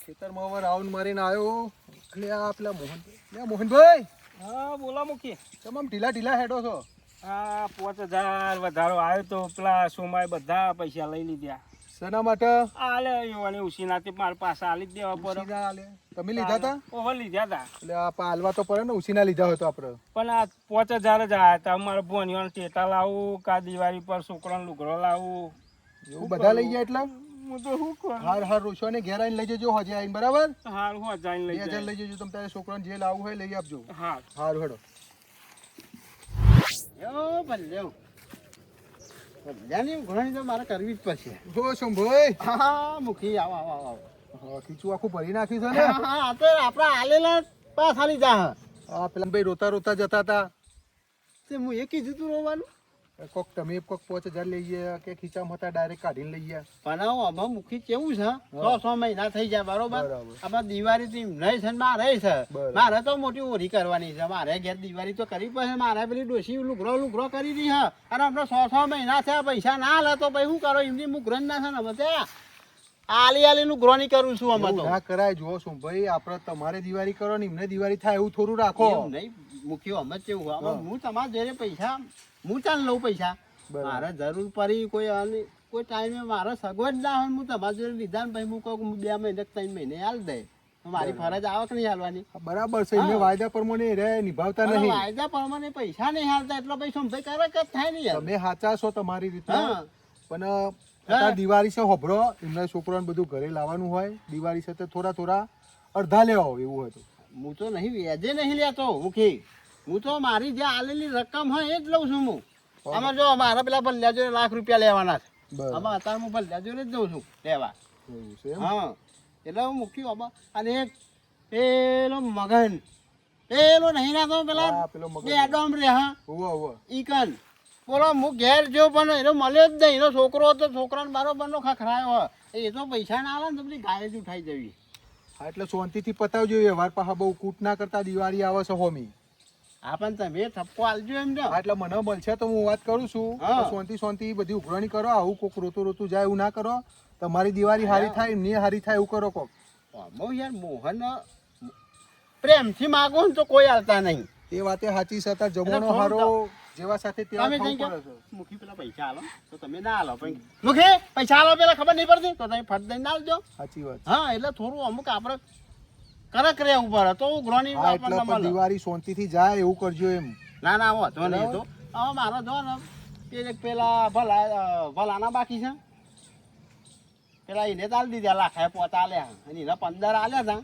ખેતરમાં હવે રાઉન્ડ મારીને આવ્યો એટલે આ પેલા મોહનભાઈ. હા બોલા મૂકી તમે આમ ઢીલા ઢીલા હેડો છો. હા 5000 વધારો આવ્યો તો પેલા સોમાએ બધા પૈસા લઈ લીધા. શેના માટે? આલે એવાની ઉસીનાથી મારા પાસે આલી જ દેવા પડે. ઉસીના આલે તમે લીધા હતા? ઓહો લીધા હતા. એટલે આ પાલવા તો પડે ને, ઉસીના લીધા હોય તો આપણે. પણ આ 5000 જ આવ્યા હતા. મારા ભોનિયાને ટેટા લાવું કા દિવાળી પર છોકરાને લુગડો લાવું એવું બધા લઈ ગયા એટલે હું તો શું કરું? હાર રોશો ને ઘેર આવીને લઈ જજો. હજે આવીને બરાબર હારું હું જઈને લઈ 2000 લઈ જજો. તમે તારે છોકરાને જે લાવવું હોય લઈ આપજો. હા હારું હેડો. યો ભલ્યો ભલ્યાની ઘણી તો મારે કરવી જ પડશે. જો શંભુભાઈ. હા મુખી આવો આવો આવો. હા ખીચું આખું ભરી નાખ્યું છે ને. હા આ તો આપણા આલેલા પાસ આલી જા. હા પેલા ભાઈ રોતા રોતા જતા હતા તે હું એ કીધું તું રોવાનું. કોક તમે કોક 5000 લઈ ગયા કે ખીચામાં હતા ડાયરેક્ટ કાઢીને લઈ ગયા. પણ આમાં મુખી કેવું છે 6 મહિના થઈ જાય બરોબર. બરાબર. આમાં દિવાળી તો નહીં છે ને મારે છે. બરાબર. મારે તો મોટી ઓરી કરવાની છે. મારે ઘેર દિવાળી તો કરવી પડે. મારે પેલી ડોશી લુગરો કરી દી છે. અને હમણાં 6 મહિના થયા પૈસા ના લે તો ભાઈ શું કરો એમની મુકરન ના છે ને બધા આલી લુગરોની કરું છું અમે એવું તો. ના કરાય. જો શું ભાઈ આપણે તમારે દિવાળી કરો ને એમને દિવાળી થાય એવું થોડું રાખો. એવું નહીં મૂક્યો અમે કેવું આમાં હું તમારા જોડે પૈસા હું ચાલ લઉં પૈસા. બરાબર. મારે જરૂર પડી કોઈ ટાઈમે મારે સગવડ ના હોય હું તમારા જોડે લીધા ને ભાઈ હું કહું 2 મહિને 3 મહિને હાલ દે. મારી ફરજ આવક નહીં હાલવાની. બરાબર છે. એમને વાયદા પ્રમાણે રે નિભાવતા નહીં. વાયદા પ્રમાણે પૈસા નહીં હાલતા એટલે ભાઈ શું ભાઈ કરે કે થાય નહીં યાર. તમે સાચા છો તમારી રીતે. હા. પણ અત્યારે દિવાળી છે હોભરો એમના છોકરાને બધું ઘરે લાવવાનું હોય. દિવાળી છે તો થોડા અડધા લેવા હોય એવું હોય તો. હું તો નહીં વ્યાજે નહીં લેતો મુખી. હું તો મારી જે આલેલી રકમ હોય એ જ લઉં છું હું. આમાં જો મારા પેલા ભલ્યા જોડે લાખ રૂપિયા લેવાના છે. બરાબર. આમાં અત્યારે હું ભલ્યા જોડે જ જઉં છું લેવા. એવું છે એમ? હા એટલે હું મૂક્યું આમાં. અને એક પેલો મગન પેલો નહીં નાખો પેલા હા, પેલો મગન. બે ડોમ રે હા ઉવ્વ, ઉવ્વ. ઈકન બોલો હું ઘેર જો પણ એનો મળ્યો જ નહીં. એનો છોકરો હતો છોકરાને બરોબર નો ખખડાયો એ તો પૈસા ના આવે ને તો બધી ગાય જ ઉઠાઈ જવી. હા એટલે શાંતિથી પતાવજો વ્યવહાર. પાછા બહુ કૂટ ના કરતા. દિવાળી આવે છે હોમી. હા પણ તમે ઠપકો આલજો એમ જો. હા એટલે મને મળશે તો હું વાત કરું છું. હા. શાંતિ બધી ઉઘરાણી કરો. આવું કોક રોતું જાય એવું ના કરો. તમારી દિવાળી હારી થાય એમની હારી થાય એવું કરો કોક. આમાં યાર મોહન પ્રેમથી માગો ને તો કોઈ આવતા નહીં. એ વાતે સાચી છે. અત્યારે જમવાનો એટલે હારો જેવા સાથે તેવા તમે ખાવું જઈ પડે છે. મુખી પેલા પૈસા આલો તો તમે ના આલો પણ મુખી પૈસા આલો પેલા ખબર નહીં પડતી તો તમે ફટ દઈને ના આલજો. સાચી વાત. હા એટલે થોડું અમુક આપણે કરક રહેવું પડે તો ગ્રોની હા એટલે આપણને પણ મળે. દિવાળી શાંતિથી જાય એવું કરજો એમ. ના ના વાંધો નહીં તો હવે મારો જો ને પેલા ભલાના બાકી છે પેલા એને તાલ દીધા લાખે 5 આલ્યા અને એના 15 આલ્યા હતા.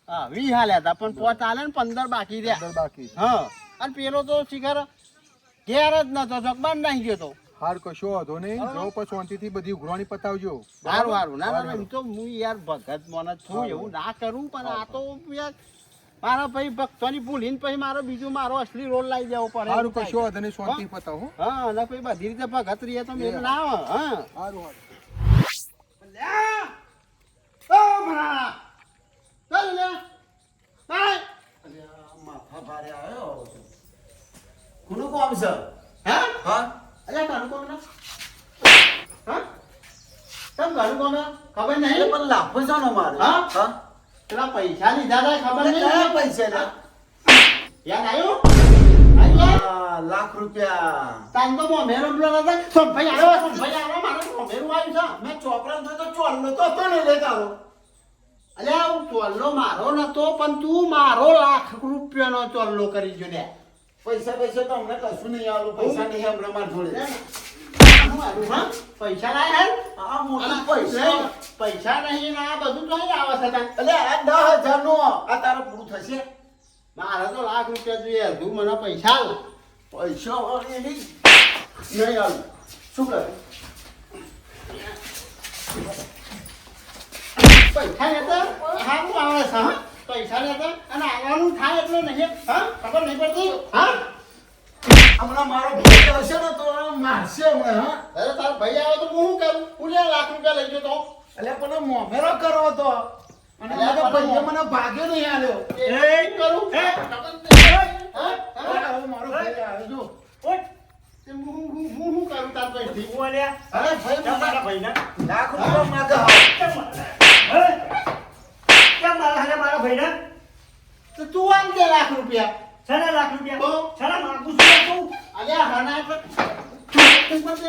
હા 20 આલ્યા હતા પણ 5 આલ્યા ને 15 બાકી રહ્યા. અંદર બાકી. હા અને પેલો તો શિખર ઘેર જ નતો જગબાન નાખી ગયો તો. હાર કશો વાંધો નહીં. જો પણ શાંતિથી બધી ઉઘરાણી પતાવજો. સારું સારું ના ના એમ તો હું યાર ભગત મને છું એવું ના કરું પણ આ તો યાર મારા ભાઈ ભક્તોની ભૂલીને પછી મારો બીજું મારો અસલી રોલ લાવી દેવો પડે. હારું કશો વાંધો નહીં. શાંતિ પતાવો. હા અને પછી બધી રીતે ભગત રહીએ તો મેળ ના આવે. હા હારું હારું. માથા ભારે આવ્યો કોનું કોમ છે? હા હા અલ્યા કાનું કોમ ના હા તમ કાનું કોમ ખબર નહીં પણ લાફો છે ને મારે. હા હા પેલા પૈસા લીધા હતા ખબર નહીં કયા પૈસા લે યાદ આવ્યું લાખ રૂપિયા તાન તો મોમેરો બોલો હતા સંભાઈ આવ્યો મારે મોમેરો આવ્યું છે મેં ચોપડા તો ચોલ્લો તો ને લે તારો અલ્યા હું ચોલ્લો મારો નતો પણ તું મારો લાખ રૂપિયાનો ચોલ્લો કરી જો લે પૈસા તો અમને કશું નહીં આવું પૈસા નહીં હમણાં માર જોડે પૈસા લાય પૈસા નહીં ના બધું તો અહીં આવે છે એટલે 10,000 નો આ તારો પૂરું થશે. મારે તો લાખ રૂપિયા જોઈએ તું મને પૈસા આલ. પૈસા નહીં આલ શું કરે પૈસા લેતા સારું આવે છે. હા પૈસા લેતા અને આવવાનું થાય એટલે નહીં. હા ખબર નહીં પડતી. હા હમણાં મારો ભાઈ આવશે ને તો મારશે હમણાં. હા અરે તારો ભાઈ આવે તો હું શું કરું? હું લાખ રૂપિયા લઈ ગયો તો એટલે પણ મોમેરો કરવો તો અને ભાઈ મને ભાગ્યો નહીં આલ્યો એ કરું મારો ભાઈ આવે જો હું કરું તાર ભાઈ ઠીક બોલ્યા. અરે ભાઈ મારા ભાઈ ના લાખ રૂપિયા માગે રૂપિયા સાડા લાખ રૂપિયા તો? સાડા માગું છું તું. અલ્યા હના એટલે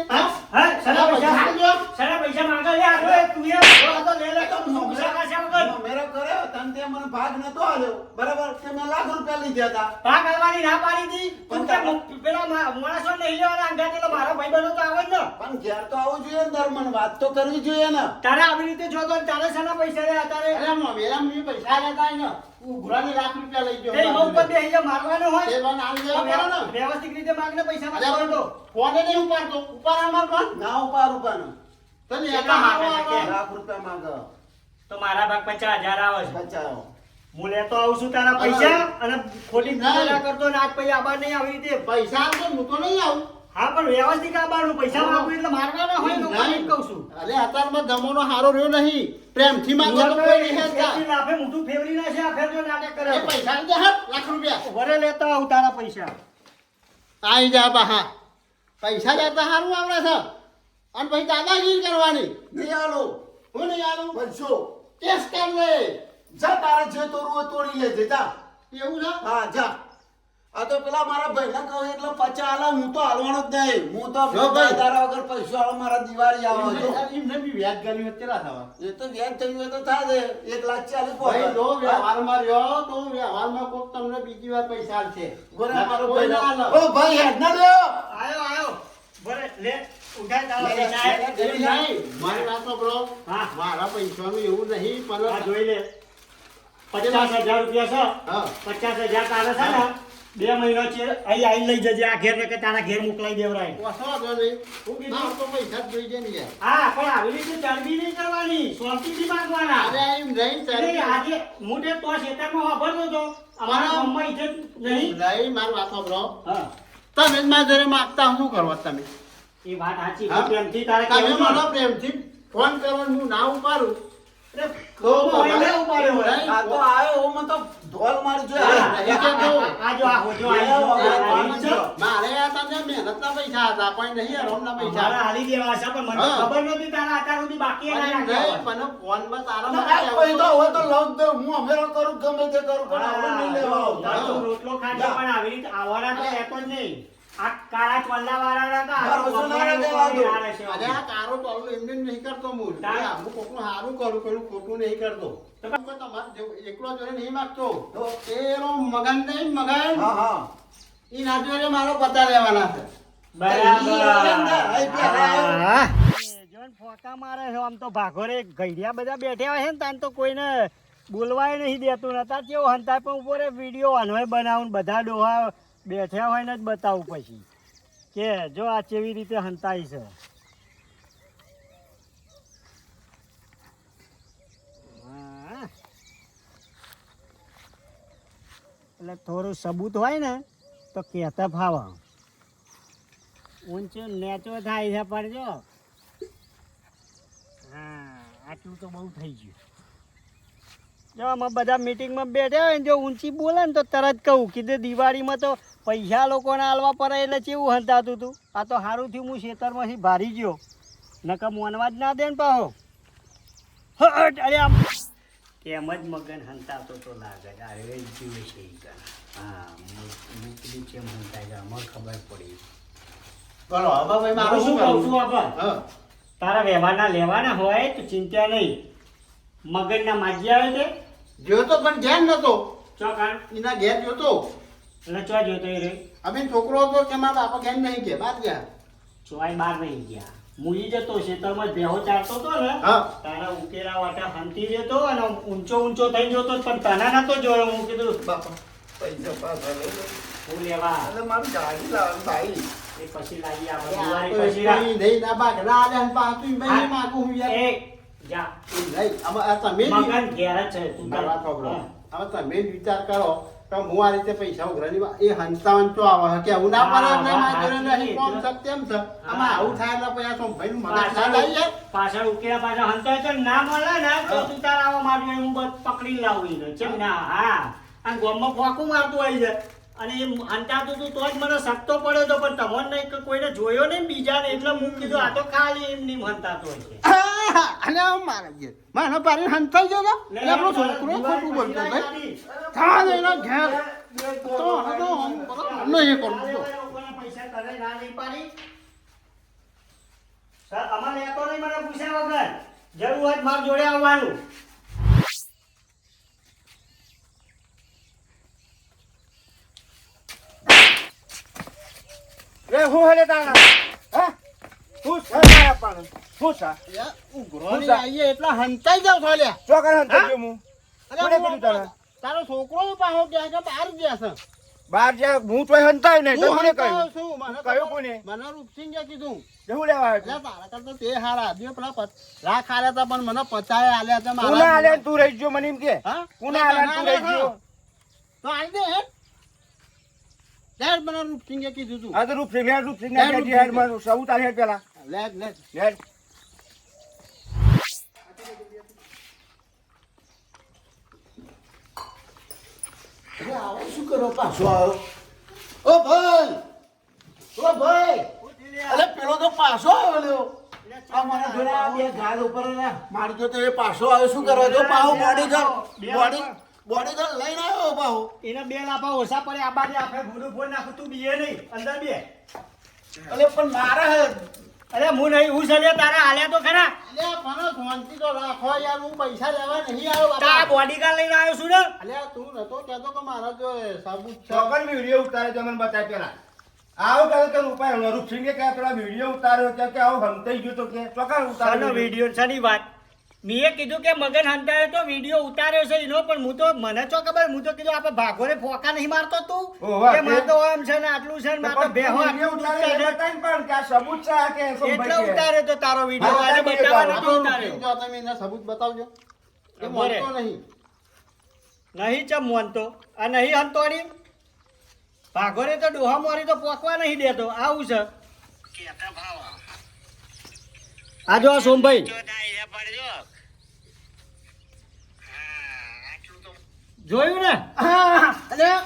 હા હા સાડા પૈસા પૈસા સાડા પૈસા માંગે લે આગળ તું એ આ તો લે લે તો તું પૂછા કાશા વગર મેરો કર્યો તને તે મને ભાગ નતો આલ્યો બરાબર તે મેં લાખ રૂપિયા લીધા હતા ભાગ આલવાની ના પાડી દી તું કે પેલા માણસો નહીં લેવાના અંગાતે તો મારો ભાઈ બનો તો આવે જ ને પણ ઘેર તો આવવું જોઈએ ને દરમન વાત તો કરવી જોઈએ ને તારે આવી રીતે જોતો ને તારે સાના પૈસા લે તારે અરે મેરા મેં પૈસા લેતા ને ઉઘરાની લાખ રૂપિયા લઈ ગયો તે એમાં ઉપર બે અહીંયા મારવાનો હોય તે પણ આલી દેવા પડે ને વ્યવસ્થિત રીતે માગને પૈસા અરે માંગતો પણ ફોને નહીં ઉપાડતો ઉપાડ અમાર ફોન ના ઉપાડ તને કેટલા માંગે છે કે? લાખ રૂપિયા માંગે તો મારા ભાગ 50,000 આવે છે બચાવો હું લેતો આવું છું તારા પૈસા અને ખોટી ના. ના કરતો ને આજ પૈસા આબાર નહીં આવી રીતે પૈસા આપજો હું તો નહીં આવું હા પણ વ્યવસ્થિત આબારનું પૈસા માંગુ એટલે મારવાના હોય ને હું એમ કહું છું અરે અત્યારમાં જમાનો હારો રહ્યો નહીં પ્રેમથી માંગો તો કોઈ નહીં હેલતા. લાફે મોઢું ફેવરી ના છે આ ફેર જો નાટક કરે એ પૈસા લીધા હાથ લાખ રૂપિયા વરે લેતો આવું તારા પૈસા આઈ જા બા પૈસા લેતા હારું આવડે છે અને પછી દાદાગીરી કરવાની નહીં આલો હું નહીં આલું બનશો ટેસ્ટ કર લે જા તારે જે તોડવું હોય તોડી લેજે જા એવું છે હા જા આ તો પેલા મારા ભાઈને કહું એટલે 50 આલા હું તો હાલવાનો જ નહીં હું તો દાદા વગર પૈસા વાળો મારા દિવાળી આવો છો એમને બી વ્યાજ ગયું અત્યારે થવા એ તો વ્યાજ થયું હોય તો થાય 1,40,000 ભાઈ જો વ્યવહારમાં રહ્યો તો વ્યવહારમાં કોક તમને બીજી વાર પૈસા આલશે ગોરે મારો ભાઈ ઓ ભાઈ હેડ ના લ્યો આયો વરે લે ઉઠાય તારા નહીં, પૈસા મારી વાત સાંભળો. હા. મારા પૈસાનું એવું નહીં આ પણ જોઈ લે 50,000 રૂપિયા હા. છે 50,000 તારે છે ને 2 મહિનો છે અહીં આઈને લઈ જજે આ ઘેર ને કે તારા ઘેર મોકલાઈ દેવરાય ઓછો વાંધો નહીં. હું કીધું? ના, તો પૈસા જ જોઈએ ને યાર. હા પણ આવી રીતે ચરબી નહીં કરવાની શાંતિથી માંગવાના અરે એમ નહીં, અરે તારી- આજે હું તે તો ખેતરમાં વાપરતો હતો અમારા ગામમાં ઇજ્જત નહીં નહીં, મારી વાત સાંભળો. હા તમે જ મારા ઘરે માગતા શું કરવા તમે એ વાત સાચી હા? પ્રેમથી તારે તમે કહેવું મને પડે. પ્રેમથી ફોન કરો ને હું ના ઉપાડું અરે, ખોટું હોય ને ઉપાડ્યો હોય. નહીં, આ તો આયો હું તો ઢોલ મારી હા, આ જો આ હોજો આવી જો, આ આવી જો. મારે આ તમને મહેનતના પૈસા હતા કોઈ નહીં આરામના પૈસા મારા હાલી દેવા છે પણ મને તો હા. ખબર નહોતી તારા અત્યાર સુધી બાકી એ ના નહીં, રાખ્યા હોય. પણ ફોનમાં તારા ના, માટે આ કોઈ તો હવે તો લઉં જ દઉં. હું અમેરો કરું ગમે તે કરું પણ હવે નહીં લેવા હા, આવતા. જો, રોટલો ખાધો જા. પણ આવી રીતે આવવાના તો રહેતો જ નહીં. આ કાળા ચોલ્લા વાળા હતા, મારો આ સોનારો ગોમડે દેવા દો. ગોમડે રહેશે. અરે આ કારો ટોલો એમને નહીં કરતો હું તાર- હું કોકનું સારું કરું પેલું ખોટું નહીં કરતો તો કોઈ તમારે જેવું એકલો જોડે નહીં માગતો એનો મગન નહીં મગન ઈ ના જોડે મારો પતા લેવાના છે બરાબર. જોન ફોકા મારે છે આમ તો ભાગોરે ગઈડિયા બધા બેઠા હોય છે ને તાન તો કોઈને બોલવાય નહીં દેતું નતા કેવું હંતા પણ ઉપર વિડીયો અનવય બનાવું ને બધા ડોહા બેઠા હોય ને જ બતાવું પછી કે જો આ કેવી રીતે હંતાઈ છે હા. એટલે થોડું સબૂત હોય ને તો કહેતા ફાવા ઊંચો નેચો થાય છે પણ જો હા આટલું તો બહુ થઈ ગયું જો આમાં બધા મીટિંગમાં બેઠા હોય ને જો ઊંચી બોલે ને તો તરત કહું કીધું દિવાળીમાં તો પૈસા લોકોને આલવા પડે એટલે કેવું હંતાતું હતું આ તો સારું થયું હું ખેતરમાંથી ભારી ગયો નકર મોનવા જ ના દે ને પાહો હટ અરે આમ કેમ જ મગન હંતાતો તો લાગે અરે જીવે છે ઈ ગણ. હા મૂકડી કેમ હંતાય છે અમારે ખબર પડી બોલો હવે ભાઈ મારું હું શું કહું કરવું છું આપણ હા તારા વ્યવહારના લેવાના હોય તો ચિંતા નહીં મગજના માજી આવે છે જોયો પણ ધ્યાન નતો ચોકાણ એના ઘેર જોતો એટલે ચો જોતો એ રે અમે છોકરો હતો કે મારા બાપા ઘેર નહીં કે બાદ ગયા ચોય બાર નહીં ગયા મુઈ જતો ખેતરમાં ભેહો ચારતો હતો ને હા તારા ઉકેરા વાટા હંતી જતો અને ઊંચો ઊંચો થઈ જતો પણ તના નતો જોયો હું કીધું બાપા પૈસા પાછા લઈ લો. હું લેવા એટલે મારું ગાડી લાવવાનું ભાઈ એ પછી લાગી આ આપણે તો દિવાળી પછી કોઈ નહીં ના બાગડા આલે ને પાછું ભાઈ હા. માગું હું યાર એ જા નહીં આમાં આ તમે જ- મગન ઘેર જ છે તું મારી વાત સાંભળો. હા. હવે તમે જ વિચાર કરો કે હું આ રીતે પૈસા ઉઘરાની એ હંતાવન તો આવે કે હું ના હા, પડે વાત ના મારે સાચી. નહીં કોમ છે તેમ છે આમાં આવું થાય એટલે પછી આ તો ભાઈ મગજ ના પાછળ લાવી જાય પાછળ ઉકેલા પાછળ હંતાય તો ના મળે ને તો હા. તું તારા આવા મારું હું બસ પકડી લાવું એને ચેમ ના હા અને ગોમમાં ફોકું મારતું આવી જાય અને એ હંતાતું તું તો જ મને શકતો પડ્યો તો પણ તમને નહીં કે કોઈને જોયો નહીં બીજાને એટલે હું કીધું આ તો ખાલી એમની હંતાતો હોય છે અને આમ મારે ઘેર મારે પારી હંતાઈ ગયો તો એટલે આપણો છોકરો ખોટું બોલતો ભાઈ થા દે એના ઘેર નહીં કરું જો. લોકોના પૈસા તને ના નહીં પાડી સર અમારે એ તો નહીં મને પૂછ્યા વગર જરૂર હોય તો મારા જોડે આવવાનું એ હું હેલે તારા હા હું સારા પણ હું સા યાર, ઉઘરોની આઈએ એટલા હંતાઈ જાવ છો લ્યા. ચોકર હંતે જો હું અરે કોને કીધું તને? તારો છોકરો પાહો ગયા કે બહાર ગયા છે. બાર જા હું તોય હંતાય નહીં તો હું કોને હંતાયો કહ્યું છું, મને કયું કોને? મને રૂપસિંગે કીધું. જવું લેવા એટલે તારા કરતા તે હારા જે પેલા રાખ આલ્યા હતા પણ મને પચાય આલ્યા હતા કોને મારા. આલે તું રહી ગયો મને એમ કે હા? કોને આલે તું રહી ગયો તો આઈ દે હેડ. હેડ મને રૂપસિંગે કીધું તું. આ તો રૂપ સિંહ ના કે હેડ માં સૌ તારે હેડ પેલા લેટ લેટ. હેડ અરે આવો શું કરો પાછો આવ્યો? ઓ ભાઈ, ઓ ભાઈ, અરે પેલો તો પાછો આવ્યો લ્યો. આ મને જોડે આ બે ગાલ ઉપર રહ્યા. મારી જોડે એ પાછો આવ્યો શું કરવા? જો પાહો બોડીગાર્ડ લઈને આવ્યો પાહો. એના બે લાફા ઓછા પડે આ બાજુ આપણે ભૂલું ફોન નાખું તું બીએ નહીં અંદર બે અરે પણ મારે હે. અરે હું નહીં હું સલે તારા હાલ્યા તો ખરા અલ્યા મને શાંતિ તો રાખો યાર, હું પૈસા લેવા નહીં આવ્યો તા બાપા. બોડીગાર્ડ લઈને આવ્યો છું ને અલ્યા તું નતો કહેતો કે મારા જો સાબુત છે. ચોકર વિડિયો ઉતારે તો મને બતાય પેલા આવો કરે તો ઉપાય રૂપ સિંહ કે પેલા વિડિયો ઉતાર્યો કે આવો હંતાઈ ગયો તો કે ચોકર આનો ઉતાર્યો વિડીયો છે ની વાત મેં કીધું કે મગન હંતાયો તો વિડીયો ઉતાર્યો છે એનો પણ હું તો મને ચો ખબર હું તો કીધું આપણે ભાગોને ફોકા નહીં મારતો તું ઓહો, કે માર તો આમ છે ને આટલું છે ને માર તો બેહો આટલું દૂધ કાઢે. પણ કે આ સબૂત છે કે એટલે ઉતાર્યો તો તારો વિડીયો આજે બતાવવાનો તો ઉતાર્યો જો તમે એને સબૂત બતાવજો. એ બરે. માનતો નહીં. નહીં ચમ મોનતો આ નહીં હંતોડી ભાગોને તો ડોહા મોરી તો પોકવા નહીં દેતો આવું છે આ જો આ સોમભાઈ જોયું ને અલ્યા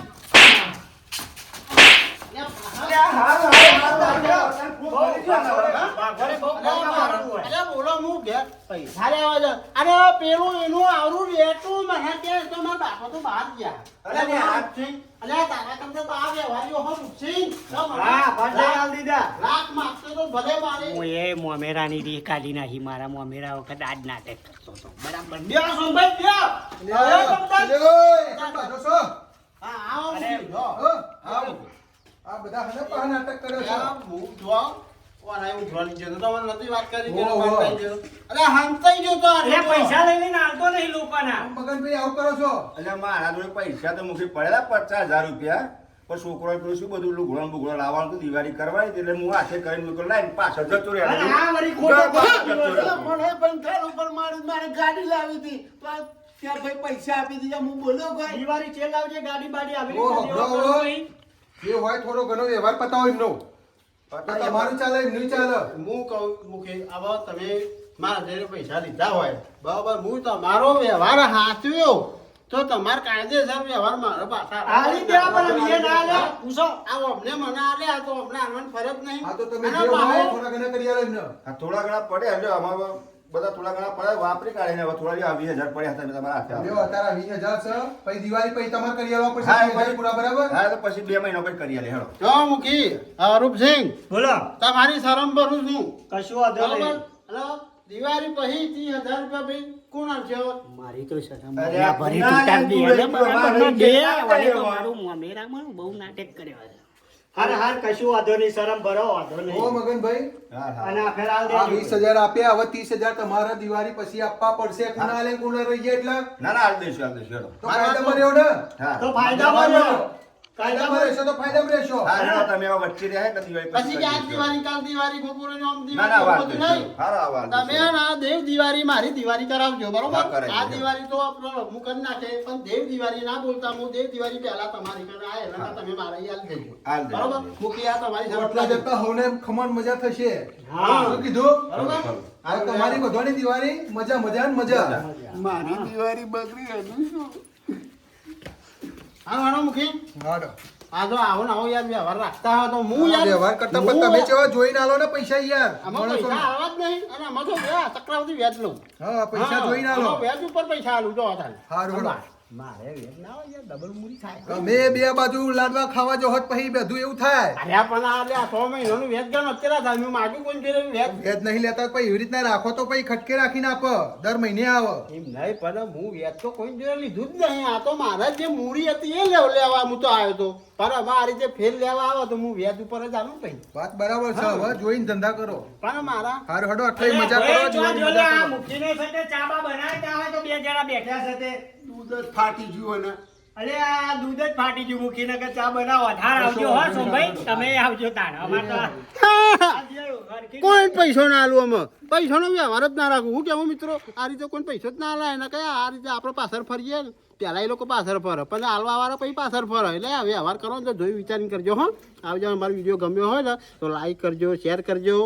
ભાગોને બહુ મારતું હોય. અલ્યા બોલો હું ઘેર પૈસા લેવા જાઉં. અરે પેલું એનું આવરું રેટું મને કે તો મારા બાપો તો બહાર ગયા. અલ્યા તારા કરતા તો આ વ્યવહારીઓ હો રૂપસિંહ. તો મને હા પાંચસો આલ દીધા લાખ માગતો તો ભલે મારે. હું એ મોમેરાની રી કાઢી નાખી મારા મોમેરા વખત આજ નાટક કરતો હતો બરાબર બ્યા સોમભાઈ બ્યા હવે તમતાર. હા આવો અરે, હું જો. આ બધા હને પા નાટક કર્યો છે. અલ્યા હું જો. કોના એવું જોવાની જરૂર તો મને નથી વાત કરી કે ઓહો. હંતાઈ ગયો. અલ્યા હંતાઈ ગયો તો આ એ રેટો. પૈસા લઈ લઈને આવતો નહીં લોકોના મગનભાઈ આવું કરો છો? એટલે મારા જોડે પૈસા તો મુખી પડેલા 50,000 રૂપિયા પણ છોકરો પેલું શું બધું લુગડો બુગડો લાવવાનું હતું દિવાળી કરવાની એટલે હું હાથે કરીને મૂકેલો લાઈને પાછળ જતો રહ્યો. અને આ વળી ખોટો જતો અલ્યા રહ્યો. મને પંખાલ ઉપર મારે ગાડી લાવી હતી તો આ ત્યાં ભાઈ પૈસા આપી દીધા. હું બોલ્યો ભાઈ દિવાળી ચેલ આવજે ગાડી બાડી આવી ઓહો, રીતે દેવા બરાબર. પડતો નહીં. જે હોય થોડો ઘણો વ્યવહાર પતાવો એમનો. તમારું ચાલે એમનું ચાલે. હું કહું મુખી હવે તમે મારા જોડે પૈસા લીધા હોય બરાબર હું તમારો વ્યવહાર હાચવ્યો તો તમારે કાયદેસર વ્યવહાર મારા પાછા આલી દેવા પણ બીએ ના લે પૂછો આ અમને મને આલ્યા તો અમને આનંદ ફરક નહીં. આ તો તમે અને જે હોય પાછો- થોડા ઘણા કરી આલો એમને. આ થોડા ઘણા પડે એટલે અમારા બધા થોડા ઘણા પડે વાપરી કાઢીને હવે થોડા જેવા 20,000 પડ્યા હતા તમારા હાથે. લ્યો, અત્યારે 20,000 છે. પછી દિવાળી પછી તમારે કરી આલવા પડશે. હા, 20,000 પૂરા બરાબર? હા તો પછી 2 મહિના પછી કરી આલે હેડો. જો મુખી રૂપસિંહ બોલો તમારી શરમ ભરું છું કશું વાંધો બરાબર નહીં હલો દિવાળી પછી 30,000 રૂપિયા ભાઈ કોણ આપશે? મારી તો શરમ અરે આ ભરી ના, તૂટા ના, દે તું ને રહી બરાબર ગયો, ના દે ના, વળી તો ના, મારું મોમેરામાં બહુ નાટક કર્યો છે હાર હાર કશું વાંધો નહીં શરમ ભરો વાંધો ઓ નહીં મગનભાઈ, હા હા અને આ ફેર આલ આ દેજો 20,000 આપ્યા, હવે 30,000 તમારે દિવાળી પછી આપવા પડશે. કુના લે કુના રહી ગયા એટલે ના ના હાલ દઈશું હેડો. તો ફાયદામાં રહ્યો ને. હા તો ફાયદામાં રહ્યો. ફાયદામાં રહેશો તો ફાયદામાં રહેશો. હા હેડો તમે હવે વચ્ચે રહ્યા એટલે દિવાળી પછી કે આજ કરી દિવાળી કાલ દિવાળી બપોરે આમ ના ના વાત દિવાળી બધું નહીં. હારા વાત તમે ના દેવ દિવાળી મારી દિવાળી કરાવજો બરોબર હા, કરાવી આ દે. દિવાળી તો આપણો હું કરી નાખે પણ દેવ દિવાળી ના બોલતા હું દેવ દિવાળી પહેલા તમારી કરે આ એના તમે મારા યાદ દેજો હાલ દેજો. બરોબર મૂકી આ તમારી આટલા સમજ જતા હોને ખમણ મજા થશે. હા. શું કીધું? બરોબર આ તમારી બધાની દિવાળી મજા મજા ને મજા. મારી દિવાળી બગડી એનું શું હા વાળો મૂકી હાડો. આ જો આવો ને આવો યાર વ્યવહાર રાખતા હોય તો હું યાર વ્યવહાર કરતા પણ તમે કેવા જોઈને આલો ને પૈસા યાર. આમાં માણસો પૈસા આવવા જ નહીં અને આમાં તો ચક્રવર્તી વ્યાજ લઉં હા, પૈસા જોઈને આલો. આમાં વ્યાજ ઉપર પૈસા આલું જો તારે હારું, હારું. મારે વેદ ના હોય યાર, ડબલ મૂડી થાય. તમે બે બાજુ લાડવા ખાવા જો હોત પછી બધું એવું થાય. અરે પણ આ 6 મહિનાનું વેદ ગણ અત્યારે થાય. મેં માગ્યું કોણ જોડે વેદ? વેદ નહીં લેતા પછી એવી રીતના રાખો તો પછી ખટકે રાખીને આપો, દર મહિને આવે. એમ નહીં, પણ હું વેદ તો કોઈ જોડે લીધું જ નહીં. આ તો મારા જે મૂડી હતી એ લેવા હું તો આવ્યો તો. પણ હવે આ રીતે ફેર લેવા આવો તો હું વેદ ઉપર જ આવું ભાઈ. વાત બરાબર છે, હવે જોઈને ધંધા કરો. પણ મારા હારું હડો આટલી મજા કરો, જીવનની મજા કરો. બે જણા બેઠા છે તે દૂધ જ ફાટી ગયું ને. અલે આ દૂધ જ ફાટી ગયું મૂકીને કે ચા બનાવો. ધાર આવજો હો સોમભાઈ, તમે આવજો તાણ. અમાર તો કોઈ પૈસો ના આલું અમે, પૈસાનો વ્યવહાર જ ના રાખું. હું કેવું મિત્રો, આ રીતે કોઈ પૈસો જ ના આલે એને કયા આ રીતે આપણે પાછળ ફરીએ ને. પેલા એ લોકો પાછળ ફરે, પણ હાલવા વાળા પછી પાછળ ફરે. એટલે આ વ્યવહાર કરો ને તો જોઈ વિચારીને કરજો. હો આવજો. અમારો વિડીયો ગમ્યો હોય ને તો લાઈક કરજો, શેર કરજો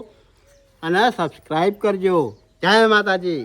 અને સબસ્ક્રાઈબ કરજો. જય માતાજી.